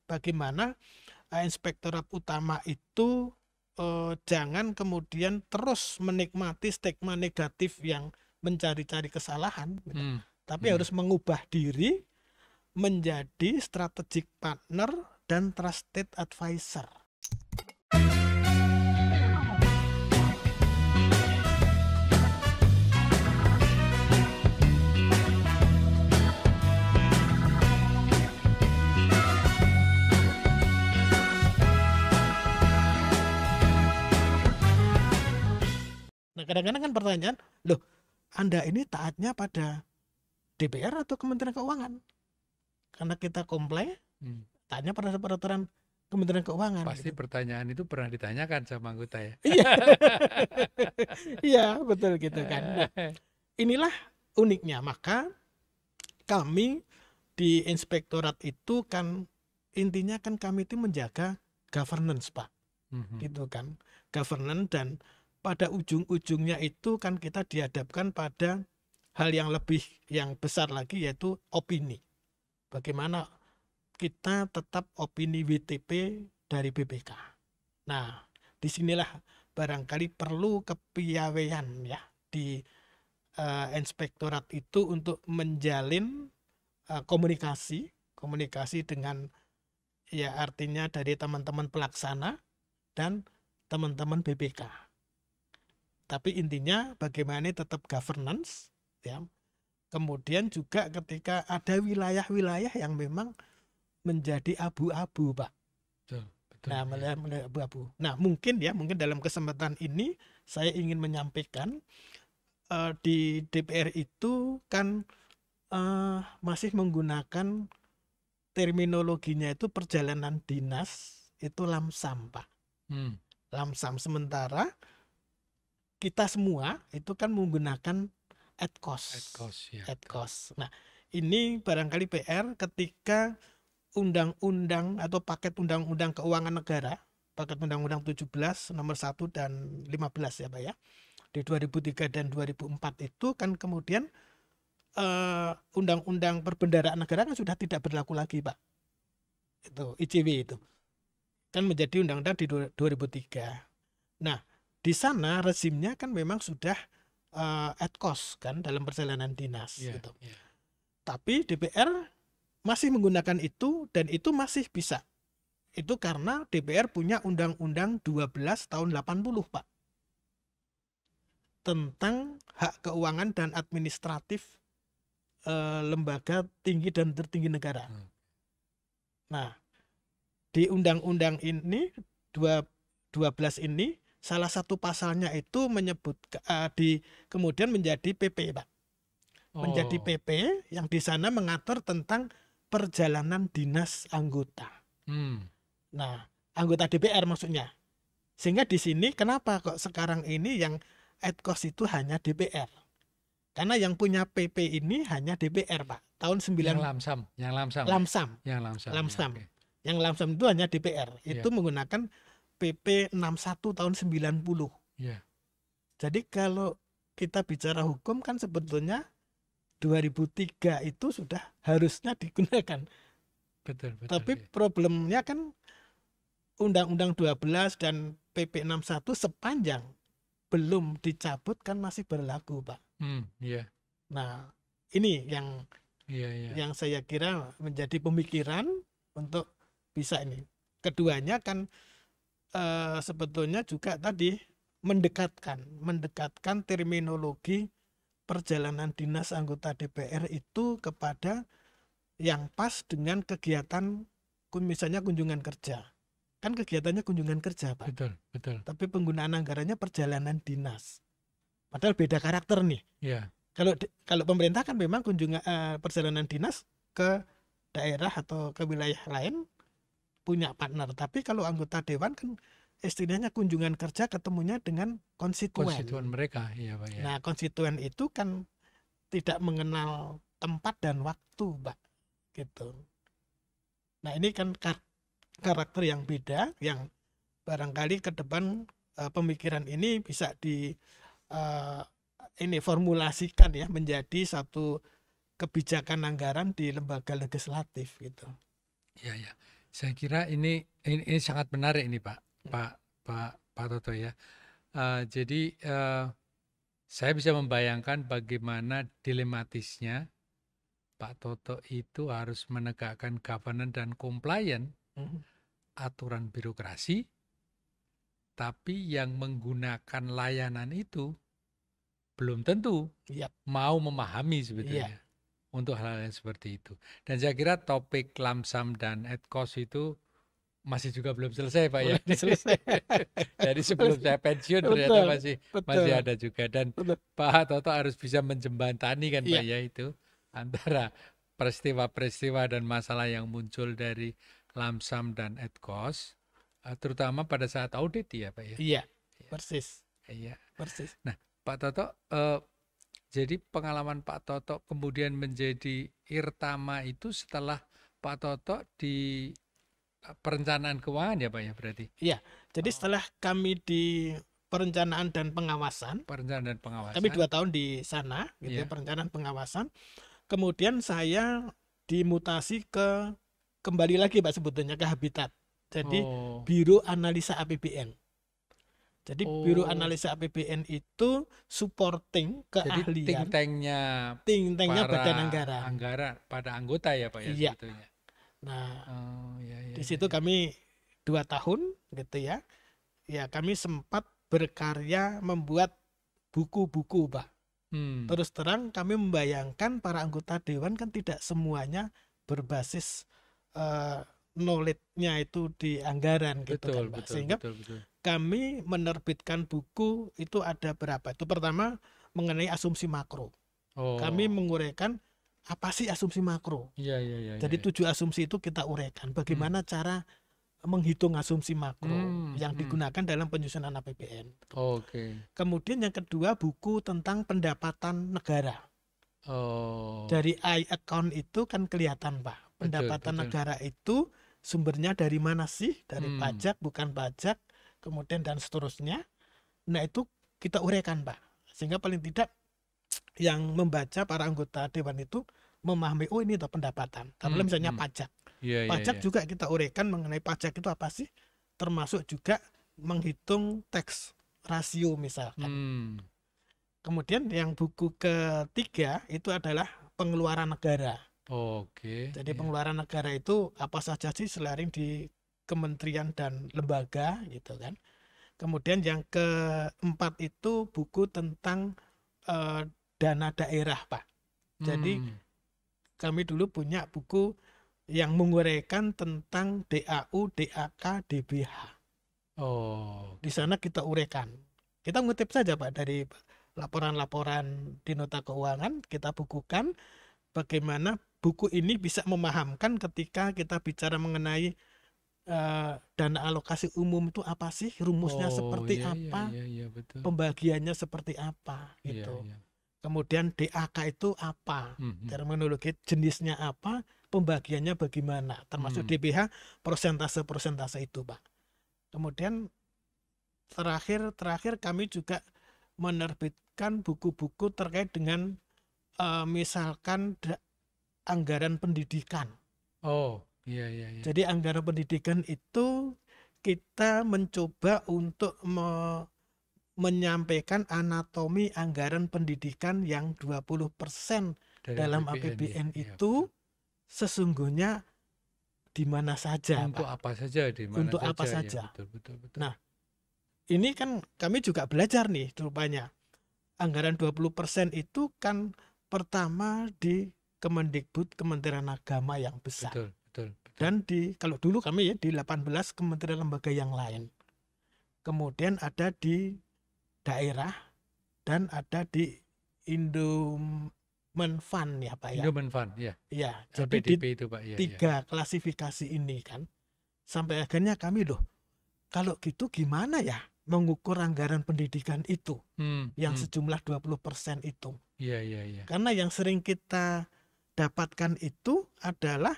bagaimana inspektorat utama itu jangan kemudian terus menikmati stigma negatif yang mencari-cari kesalahan, gitu. Tapi harus mengubah diri menjadi strategic partner dan trusted advisor. Nah, kadang-kadang kan pertanyaan, loh, Anda ini taatnya pada DPR atau Kementerian Keuangan? Karena kita comply, taatnya pada peraturan Kementerian Keuangan. Pasti gitu. pertanyaan itu pernah ditanyakan sama anggota ya. Iya, iya betul gitu kan. Nah, inilah uniknya. Maka kami di inspektorat itu kan intinya kan kami itu menjaga governance, Pak. Gitu kan, governance, dan pada ujung-ujungnya itu kan kita dihadapkan pada hal yang lebih yang besar lagi, yaitu opini. Bagaimana kita tetap opini WTP dari BPK. Nah, disinilah barangkali perlu kepiawaian ya di inspektorat itu untuk menjalin komunikasi dengan ya artinya dari teman-teman pelaksana dan teman-teman BPK. Tapi intinya bagaimana tetap governance ya. Kemudian juga ketika ada wilayah-wilayah yang memang menjadi abu-abu, Pak. Betul, Nah, ya. abu-abu. Nah, mungkin dalam kesempatan ini saya ingin menyampaikan di DPR itu kan masih menggunakan terminologinya itu perjalanan dinas itu lamsam, Pak. Lamsam, sementara kita semua itu kan menggunakan adkos. Nah, ini barangkali PR ketika undang-undang atau paket undang-undang keuangan negara, paket undang-undang 17 nomor 1 dan 15 ya Pak ya, di 2003 dan 2004 itu kan kemudian undang-undang perbendaharaan negara kan sudah tidak berlaku lagi, Pak. Itu ICW itu kan menjadi undang-undang di 2003. Nah, di sana rezimnya kan memang sudah adkos kan dalam perjalanan dinas gitu. Tapi DPR masih menggunakan itu dan itu masih bisa. Itu karena DPR punya Undang-Undang 12 tahun 80, Pak. Tentang hak keuangan dan administratif lembaga tinggi dan tertinggi negara. Nah, di undang-undang ini 12 ini salah satu pasalnya itu menyebut kemudian menjadi PP, Pak. Menjadi PP yang di sana mengatur tentang perjalanan dinas anggota. Nah, anggota DPR maksudnya. Sehingga di sini kenapa kok sekarang ini yang adkos itu hanya DPR? Karena yang punya PP ini hanya DPR, Pak. Tahun 9 yang lamsam. Yang lamsam itu hanya DPR. Itu menggunakan PP 61 tahun 90. Jadi kalau kita bicara hukum kan sebetulnya 2003 itu sudah harusnya digunakan. Betul. Tapi problemnya kan Undang-Undang 12 dan PP 61 sepanjang belum dicabut kan masih berlaku, Pak. Nah, ini yang saya kira menjadi pemikiran untuk bisa ini. Keduanya kan sebetulnya juga tadi mendekatkan terminologi perjalanan dinas anggota DPR itu kepada yang pas dengan kegiatan misalnya kunjungan kerja. Kan kegiatannya kunjungan kerja, Pak. Betul. Tapi penggunaan anggarannya perjalanan dinas. Padahal beda karakter nih. Kalau pemerintah kan memang perjalanan dinas ke daerah atau ke wilayah lain punya partner. Tapi kalau anggota dewan kan istilahnya kunjungan kerja ketemunya dengan konstituen mereka, ya Pak ya. Nah, konstituen itu kan tidak mengenal tempat dan waktu, Pak. Gitu. Nah, ini kan karakter yang beda yang barangkali ke depan pemikiran ini bisa formulasikan ya menjadi satu kebijakan anggaran di lembaga legislatif gitu. Ya. Saya kira ini sangat menarik ini Pak, Pak Toto ya. Jadi saya bisa membayangkan bagaimana dilematisnya Pak Toto itu harus menegakkan governance dan compliance Mhm. aturan birokrasi, tapi yang menggunakan layanan itu belum tentu Iya, mau memahami iya, sebetulnya untuk hal-hal yang seperti itu. Dan saya kira topik lamsam dan ad cost itu masih juga belum selesai Pak ya. belum selesai. Dari sebelum saya pensiun ternyata Betul, masih betul, ada juga, dan betul. Pak Toto harus bisa menjembatani kan Pak Iya, ya itu antara peristiwa-peristiwa dan masalah yang muncul dari lamsam dan ad cost, terutama pada saat audit ya Pak ya. iya, Iya. persis, Iya. persis. Nah, Pak Toto, jadi pengalaman Pak Toto kemudian menjadi Irtama itu setelah Pak Toto di perencanaan keuangan ya Pak ya berarti? Iya, jadi Oh, setelah kami di perencanaan dan pengawasan, perencanaan dan kami pengawasan. 2 tahun di sana, gitu ya, Iya. perencanaan pengawasan. Kemudian saya dimutasi kembali lagi Pak sebetulnya ke Habitat. Jadi Oh, Biro Analisa APBN. Jadi Biro oh, Analisa APBN itu supporting jadi think keahlian tanknya think-tanknya para Badan Anggaran. anggaran pada anggota ya Pak ya Iya. sebetulnya. Nah, Oh, ya, ya, di ya, situ ya. kami 2 tahun gitu ya. Ya, kami sempat berkarya membuat buku-buku, Pak. Hmm, Terus terang kami membayangkan para anggota dewan kan tidak semuanya berbasis eh, knowledge-nya itu di anggaran gitu betul, kan, Pak. betul, Sehingga betul, betul. kami menerbitkan buku itu ada berapa? Itu pertama mengenai asumsi makro. Kami Oh, menguraikan apa sih asumsi makro. iya, iya, iya, iya. Jadi 7 asumsi itu kita uraikan. Hmm, Bagaimana cara menghitung asumsi makro hmm, yang hmm. digunakan dalam penyusunan APBN. Oke. Kemudian yang kedua buku tentang pendapatan negara. Oh, Dari account itu kan kelihatan Pak, betul, pendapatan betul. negara itu sumbernya dari mana sih? Dari Hmm, pajak, bukan pajak, kemudian dan seterusnya. Nah itu kita uraikan Pak, sehingga paling tidak yang membaca para anggota dewan itu memahami, oh ini tuh pendapatan. Taruhlah hmm, misalnya hmm. pajak. Iya, iya, Pajak iya. juga kita uraikan mengenai pajak itu apa sih? Termasuk juga menghitung tax rasio misalkan. Hmm, Kemudian yang buku ketiga itu adalah pengeluaran negara. oke, Jadi ya. pengeluaran negara itu apa saja sih selain di kementerian dan lembaga gitu kan. Kemudian yang keempat itu buku tentang eh, dana daerah, Pak. Jadi Hmm, kami dulu punya buku yang menguraikan tentang DAU, DAK, DBH. Di oke. sana kita uraikan. Kita ngutip saja Pak dari laporan-laporan di nota keuangan, kita bukukan bagaimana buku ini bisa memahamkan ketika kita bicara mengenai dana alokasi umum itu apa sih, rumusnya Oh, seperti iya, iya, apa, iya, iya, betul. pembagiannya seperti apa Iya, gitu. iya. Kemudian DAK itu apa, Hmm, hmm, terminologi jenisnya apa, pembagiannya bagaimana, termasuk hmm. DBH persentase-persentase itu, Pak. Kemudian terakhir kami juga menerbitkan buku-buku terkait dengan misalkan anggaran pendidikan. Oh, iya, iya, iya. Jadi anggaran pendidikan itu kita mencoba untuk menyampaikan anatomi anggaran pendidikan yang 20% Dari dalam APBN ya. APBN Iya, betul. itu sesungguhnya di mana saja, Untuk Pak. apa saja, di mana Untuk apa saja, ya saja. betul, betul, betul. Nah, ini kan kami juga belajar nih rupanya. Anggaran 20% itu kan pertama di Kemendikbud, Kementerian Agama yang besar. Betul, betul, betul. Dan kalau dulu kami ya di 18 kementerian lembaga yang lain. Kemudian ada di daerah dan ada di Indomenfund ya Pak ya. Indomen Fund, ya. Ya, jadi di LPDP itu Pak, ya, ya. 3 klasifikasi ini kan sampai akhirnya kami loh, kalau gitu gimana ya mengukur anggaran pendidikan itu yang sejumlah 20% itu. Iya, iya, iya. Karena yang sering kita dapatkan itu adalah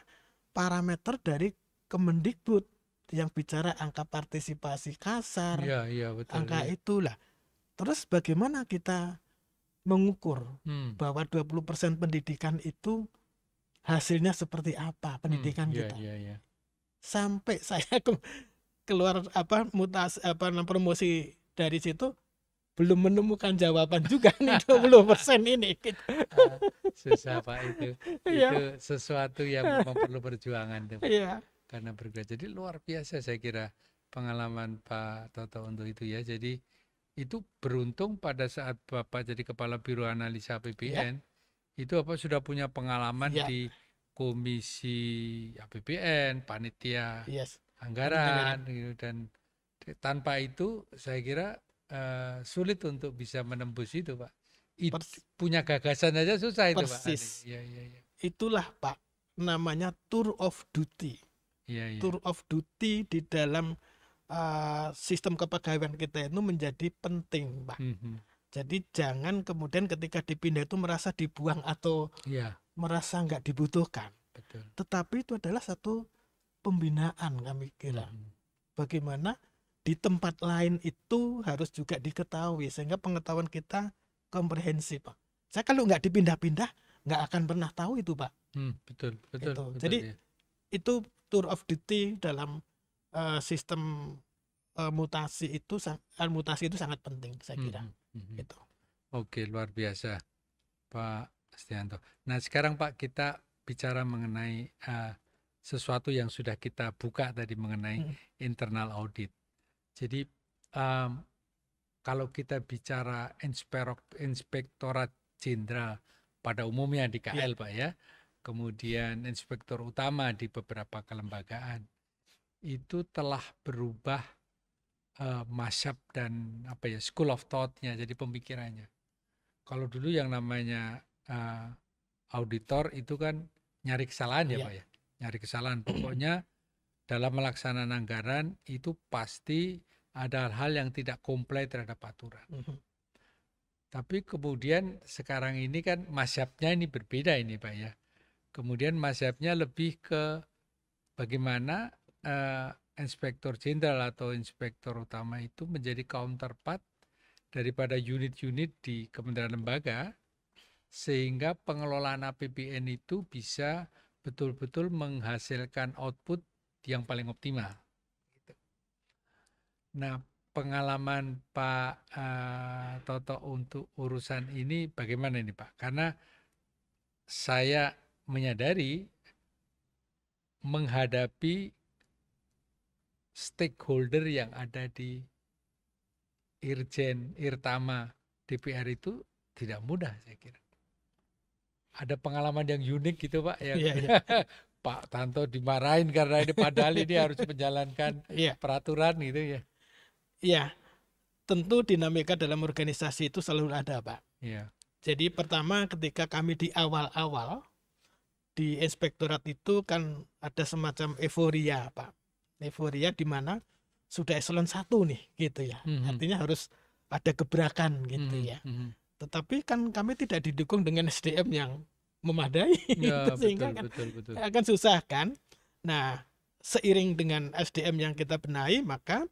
parameter dari Kemendikbud yang bicara angka partisipasi kasar, Iya, iya, betul, angka iya. itulah. Terus bagaimana kita mengukur bahwa 20% pendidikan itu hasilnya seperti apa pendidikan Iya, kita. iya, iya. sampai saya keluar promosi dari situ belum menemukan jawaban juga nih 20% ini gitu. Susah Pak itu. Iya, Itu sesuatu yang memang perlu perjuangan tuh Pak. iya, Karena bergerak. Jadi luar biasa saya kira pengalaman Pak Toto untuk itu ya. Jadi itu beruntung pada saat Bapak jadi Kepala Biro Analisa iya, APBN, itu Bapak sudah punya pengalaman iya, di Komisi APBN, Panitia yes. Panitia anggaran. Anggaran, gitu. Dan tanpa itu saya kira sulit untuk bisa menembus itu Pak. Pers- Punya gagasan aja susah itu Pak. persis. Iya, iya, iya. Itulah Pak, namanya tour of duty. Iya, iya. Tour of duty di dalam sistem kepegawaian kita itu menjadi penting, Pak. Mhm. Jadi jangan kemudian ketika dipindah itu merasa dibuang atau Iya, merasa nggak dibutuhkan. betul. Tetapi itu adalah satu pembinaan kami kira. Mhm. Bagaimana di tempat lain itu harus juga diketahui sehingga pengetahuan kita komprehensif, Pak. Saya kalau nggak dipindah-pindah nggak akan pernah tahu itu, Pak. Betul, betul, Gitu. betul Jadi ya. itu tour of duty dalam sistem mutasi itu sangat penting saya kira. Mhm. Gitu. Oke, luar biasa Pak Astianto. Nah, sekarang Pak kita bicara mengenai sesuatu yang sudah kita buka tadi mengenai internal audit. Jadi kalau kita bicara Inspektorat Jenderal pada umumnya di KL Pak ya, kemudian inspektor utama di beberapa kelembagaan, itu telah berubah mazhab dan school of thought-nya, jadi pemikirannya. Kalau dulu yang namanya auditor itu kan nyari kesalahan ya Pak ya, nyari kesalahan. Pokoknya dalam melaksanakan anggaran itu pasti ada hal yang tidak komplain terhadap aturan. Tapi kemudian sekarang ini kan mazhabnya ini berbeda ini Pak ya. Kemudian mazhabnya lebih ke bagaimana inspektor jenderal atau inspektor utama itu menjadi counterpart daripada unit-unit di kementerian lembaga, sehingga pengelolaan APBN itu bisa betul-betul menghasilkan output yang paling optimal. Nah, pengalaman Pak Toto untuk urusan ini bagaimana ini Pak? Karena saya menyadari menghadapi stakeholder yang ada di Irjen, Irtama, DPR itu tidak mudah saya kira. Ada pengalaman yang unik gitu Pak, yang Pak Tanto dimarahin karena ini padahal ini harus menjalankan peraturan gitu ya. Iya, tentu dinamika dalam organisasi itu selalu ada Pak. Iya. Jadi pertama ketika kami di awal-awal di inspektorat itu kan ada semacam euforia Pak. Euforia di mana sudah eselon 1 nih gitu ya. Artinya harus ada gebrakan gitu ya. Tetapi kan kami tidak didukung dengan SDM yang memadai Ya, sehingga betul. akan susah kan. Nah, seiring dengan SDM yang kita benahi, maka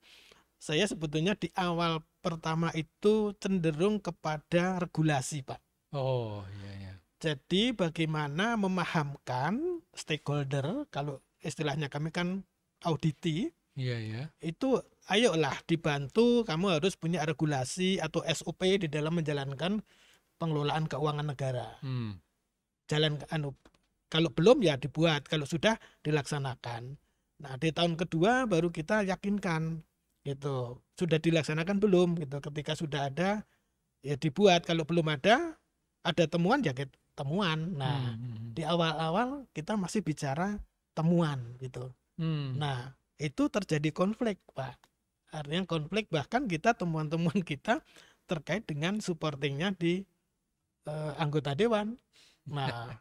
saya sebetulnya di awal pertama itu cenderung kepada regulasi Pak. Oh iya. Jadi bagaimana memahamkan stakeholder, kalau istilahnya kami kan auditi, itu ayolah dibantu, kamu harus punya regulasi atau SOP di dalam menjalankan pengelolaan keuangan negara. Kalau belum ya dibuat, kalau sudah dilaksanakan. Nah di tahun kedua baru kita yakinkan gitu, sudah dilaksanakan belum gitu. Ketika sudah ada ya dibuat, kalau belum ada temuan ya temuan. Nah di awal-awal kita masih bicara temuan gitu. Nah itu terjadi konflik Pak. Artinya konflik, bahkan kita temuan-temuan kita terkait dengan supportingnya di anggota dewan. Nah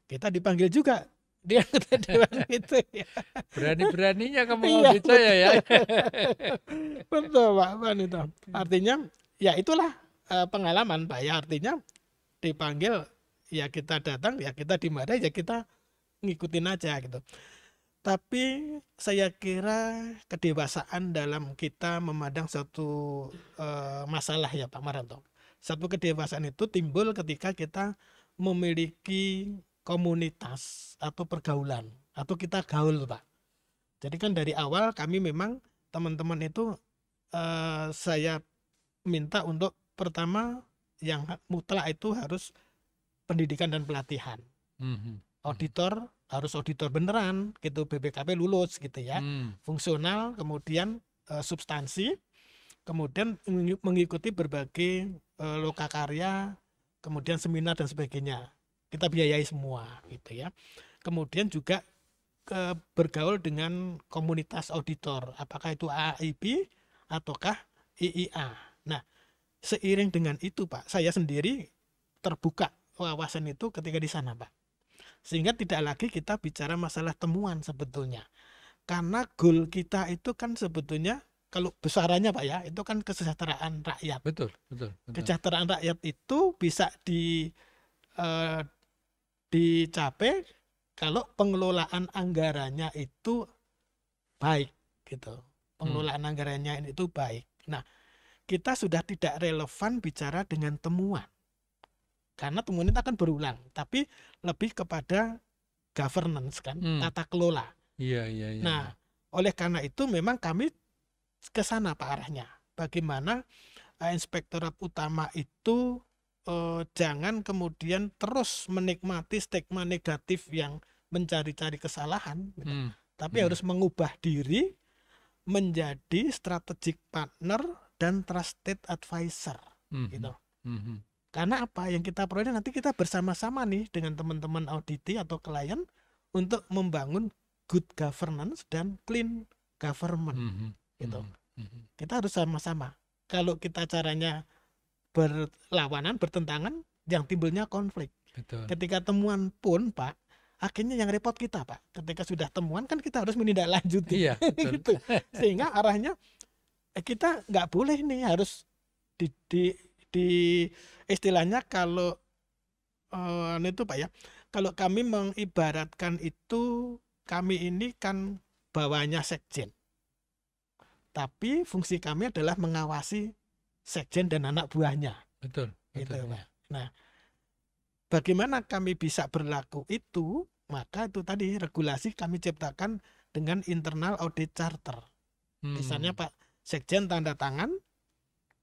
kita dipanggil juga di anggota dewan itu ya. Berani-beraninya kamu audit saya ya. Betul Pak itu. Artinya ya itulah pengalaman Pak ya. Artinya dipanggil ya kita datang, ya kita dimarahi, ya kita ngikutin aja gitu. Tapi saya kira kedewasaan dalam kita memandang suatu masalah ya Pak Maranto. Satu kedewasaan itu timbul ketika kita memiliki komunitas atau pergaulan, atau kita gaul Pak. Jadi kan dari awal kami memang teman-teman itu saya minta untuk pertama yang mutlak itu harus pendidikan dan pelatihan. Mhm. Auditor harus auditor beneran gitu, BPKP lulus gitu ya. Hmm. Fungsional, kemudian substansi, kemudian mengikuti berbagai lokakarya, kemudian seminar dan sebagainya. Kita biayai semua gitu ya. Kemudian juga bergaul dengan komunitas auditor, apakah itu AIB ataukah IIA. Nah, seiring dengan itu Pak, saya sendiri terbuka wawasan itu ketika di sana Pak. Sehingga tidak lagi kita bicara masalah temuan sebetulnya. Karena goal kita itu kan sebetulnya kalau besarannya Pak ya, itu kan kesejahteraan rakyat. Betul, betul, betul. Kesejahteraan rakyat itu bisa dicapai kalau pengelolaan anggarannya itu baik gitu. Pengelolaan anggarannya itu baik. Nah, kita sudah tidak relevan bicara dengan temuan. Karena temuan itu akan berulang, tapi lebih kepada governance kan, tata kelola. Iya, iya, iya. Nah, oleh karena itu memang kami ke sana Pak arahnya. Bagaimana inspektorat utama itu jangan kemudian terus menikmati stigma negatif yang mencari-cari kesalahan, gitu. Tapi harus mengubah diri menjadi strategic partner dan trusted advisor, gitu. Karena apa yang kita peroleh nanti kita bersama-sama nih dengan teman-teman auditi atau klien untuk membangun good governance dan clean government, gitu. Kita harus sama-sama. Kalau kita caranya berlawanan, bertentangan, yang timbulnya konflik. Betul. Ketika temuan pun Pak, akhirnya yang repot kita Pak. Ketika sudah temuan kan kita harus menindaklanjuti. Iya, gitu. Sehingga arahnya kita nggak boleh nih harus di istilahnya kalau itu Pak ya. Kalau kami mengibaratkan itu, kami ini kan bawahnya sekjen. Tapi fungsi kami adalah mengawasi sekjen dan anak buahnya. Betul, gitu, betul. Pak. Nah, bagaimana kami bisa berlaku itu? Maka itu tadi regulasi kami ciptakan dengan internal audit charter. Misalnya Pak Sekjen tanda tangan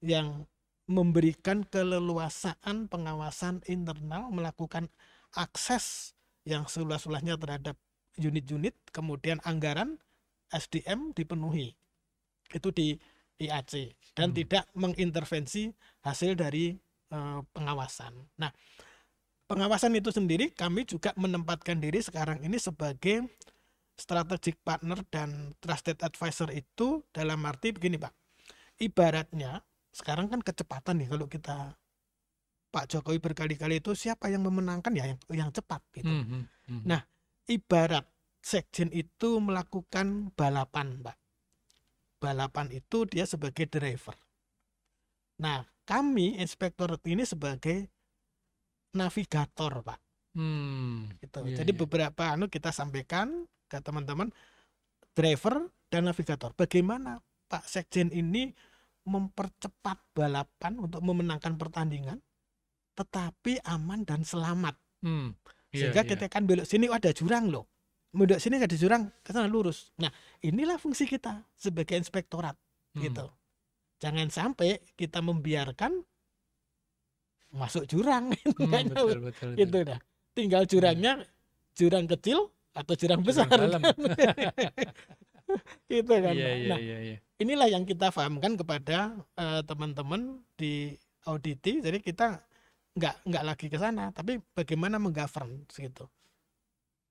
yang memberikan keleluasaan pengawasan internal, melakukan akses yang seluas-luasnya terhadap unit-unit, kemudian anggaran SDM dipenuhi. Itu di IAC dan tidak mengintervensi hasil dari pengawasan. Nah, pengawasan itu sendiri kami juga menempatkan diri sekarang ini sebagai strategic partner dan trusted advisor itu dalam arti begini Pak. Ibaratnya sekarang kan kecepatan nih, kalau kita Pak Jokowi berkali-kali itu siapa yang memenangkan ya yang cepat gitu. Nah, ibarat sekjen itu melakukan balapan Pak. Balapan itu dia sebagai driver. Nah, kami inspektorat ini sebagai navigator Pak. Gitu. Iya, Jadi iya. beberapa kita sampaikan ke teman-teman, driver dan navigator. Bagaimana Pak Sekjen ini mempercepat balapan untuk memenangkan pertandingan, tetapi aman dan selamat. Sehingga kita kan belok sini ada jurang loh. Belok sini ada jurang, ke sana lurus. Nah, inilah fungsi kita sebagai inspektorat, gitu. Jangan sampai kita membiarkan masuk jurang, betul, betul. gitu dah. Tinggal jurangnya jurang kecil atau jurang besar. Dalam. Gitu kan. Iya, Nah, iya. inilah yang kita pahamkan kepada teman-teman di auditi. Jadi kita nggak lagi ke sana, tapi bagaimana menggovern gitu,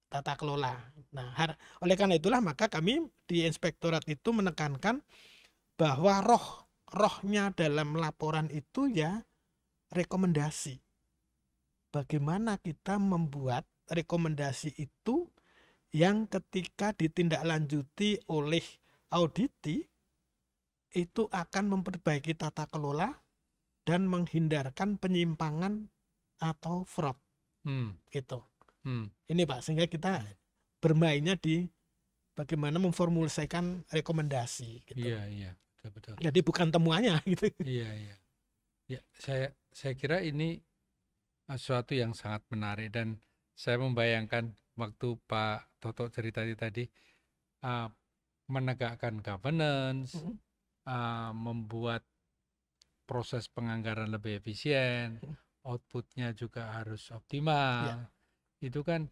tata kelola. Nah, oleh karena itulah maka kami di inspektorat itu menekankan bahwa rohnya dalam laporan itu ya rekomendasi. Bagaimana kita membuat rekomendasi itu yang ketika ditindaklanjuti oleh auditi itu akan memperbaiki tata kelola dan menghindarkan penyimpangan atau fraud. Gitu. Ini Pak, sehingga kita bermainnya di bagaimana memformulasikan rekomendasi gitu. Iya, betul. Jadi bukan temuannya gitu. Iya. Ya, saya kira ini sesuatu yang sangat menarik, dan saya membayangkan waktu Pak Toto cerita tadi, menegakkan governance, Mm, membuat proses penganggaran lebih efisien, mm, outputnya juga harus ya, optimal. Itu kan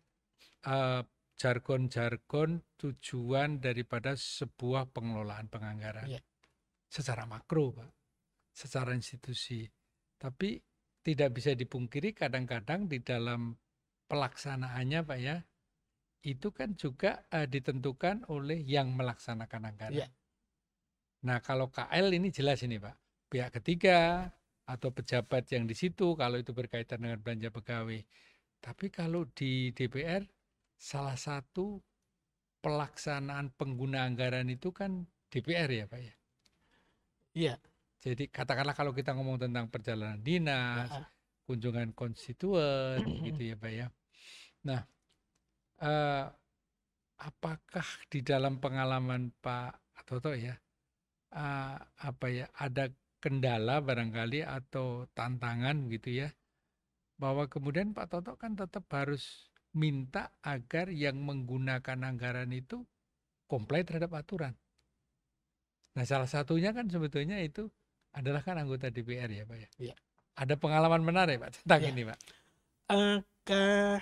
eh, jargon-jargon tujuan daripada sebuah pengelolaan penganggaran ya, secara makro, Pak, secara institusi. Tapi tidak bisa dipungkiri kadang-kadang di dalam pelaksanaannya, Pak ya, itu kan juga ditentukan oleh yang melaksanakan anggaran. ya, Nah, kalau KL ini jelas ini, Pak. Pihak ketiga atau pejabat yang di situ kalau itu berkaitan dengan belanja pegawai. Tapi kalau di DPR salah satu pelaksanaan pengguna anggaran itu kan DPR ya, Pak ya. iya, Jadi katakanlah kalau kita ngomong tentang perjalanan dinas, ah, kunjungan konstituen gitu ya, Pak ya. Nah, eh, apakah di dalam pengalaman Pak Toto ya, apa ya, ada kendala barangkali atau tantangan gitu ya, bahwa kemudian Pak Toto kan tetap harus minta agar yang menggunakan anggaran itu comply terhadap aturan. Nah, salah satunya kan sebetulnya itu adalah kan anggota DPR ya, Pak ya. iya, Ada pengalaman menarik, Pak, tentang iya. ini, Pak. Eh,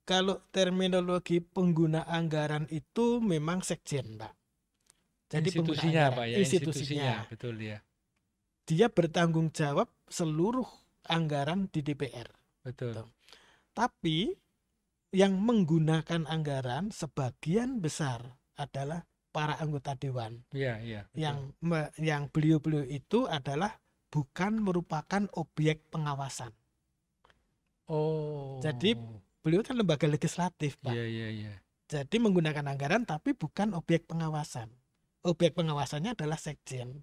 Kalau terminologi pengguna anggaran itu memang sekjen, Pak. Jadi pengguna Institusinya, anggaran, Pak ya, institusinya, institusinya. betul ya. Dia bertanggung jawab seluruh anggaran di DPR. Betul. Tuh. Tapi yang menggunakan anggaran sebagian besar adalah para anggota dewan. Iya, iya, betul. Yang beliau-beliau itu adalah bukan merupakan objek pengawasan. Jadi Oh, beliau kan lembaga legislatif, Pak. iya, iya, iya. Jadi menggunakan anggaran tapi bukan objek pengawasan. Objek pengawasannya adalah sekjen.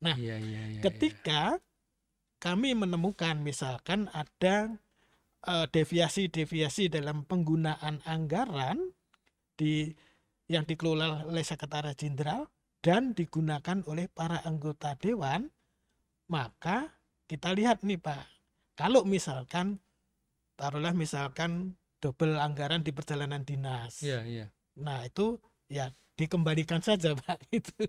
Nah, Iya, iya, iya, iya. ketika kami menemukan misalkan ada deviasi-deviasi dalam penggunaan anggaran di yang dikelola oleh Sekretaris Jenderal dan digunakan oleh para anggota dewan, maka kita lihat nih Pak, kalau misalkan taruhlah misalkan double anggaran di perjalanan dinas, Iya, iya. nah itu ya dikembalikan saja Pak itu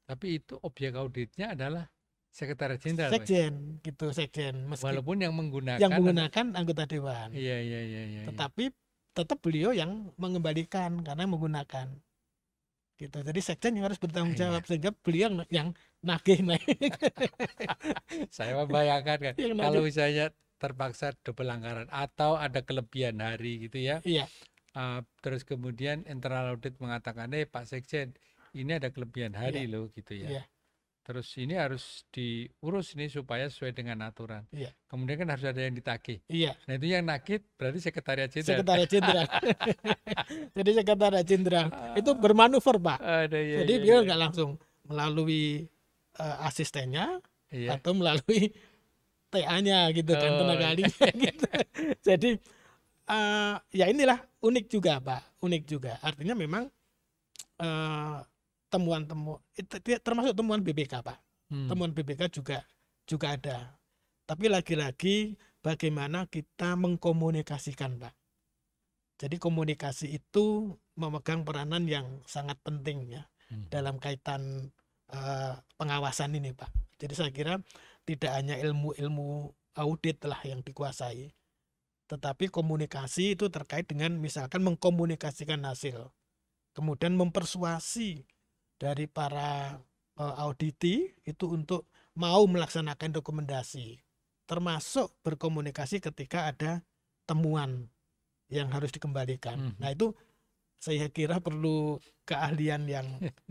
Tapi itu objek auditnya adalah Sekretaris Jenderal, Pak. sekjen gitu sekjen meski Walaupun yang yang menggunakan ada. menggunakan anggota dewan, Iya, iya, iya, iya, iya. tetapi tetap beliau yang mengembalikan karena menggunakan gitu. Jadi sekjen yang harus bertanggung Iya. jawab sehingga beliau yang nagih Saya membayangkan kan, yang kalau nagih. misalnya terpaksa double anggaran atau ada kelebihan hari gitu ya, Iya, terus kemudian internal audit mengatakan, Pak Sekjen, ini ada kelebihan iya, hari loh gitu ya. iya, Terus ini harus diurus ini supaya sesuai dengan aturan. iya, Kemudian kan harus ada yang ditagih. iya. Nah itu yang nagih berarti sekretariat jenderal. Sekretariat Jenderal. Jadi Sekretariat Jenderal itu bermanuver, Pak. Ada ya, Jadi ya, beliau ya. nggak langsung melalui asistennya Iya. atau melalui TA-nya gitu kan, Oh, tenaga ahlinya gitu. Jadi ya inilah unik juga, Pak. Unik juga. Artinya memang temuan-temuan termasuk temuan BPK, Pak. Temuan BPK juga ada. Tapi lagi-lagi bagaimana kita mengkomunikasikan, Pak. Jadi komunikasi itu memegang peranan yang sangat penting ya dalam kaitan pengawasan ini, Pak. Jadi saya kira tidak hanya ilmu-ilmu audit lah yang dikuasai, tetapi komunikasi itu terkait dengan misalkan mengkomunikasikan hasil, kemudian mempersuasi dari para auditi itu untuk mau melaksanakan rekomendasi, termasuk berkomunikasi ketika ada temuan yang harus dikembalikan. Nah itu saya kira perlu keahlian yang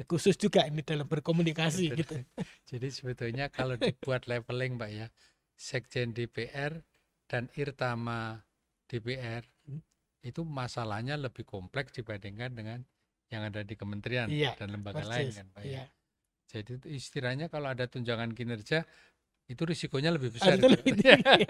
khusus juga ini dalam berkomunikasi gitu. Jadi sebetulnya kalau dibuat leveling, Pak ya, Sekjen DPR dan Irtama DPR itu masalahnya lebih kompleks dibandingkan dengan yang ada di kementerian dan lembaga lain kan, Pak ya. Jadi itu istilahnya kalau ada tunjangan kinerja itu risikonya lebih besar. Itu lebih tinggi.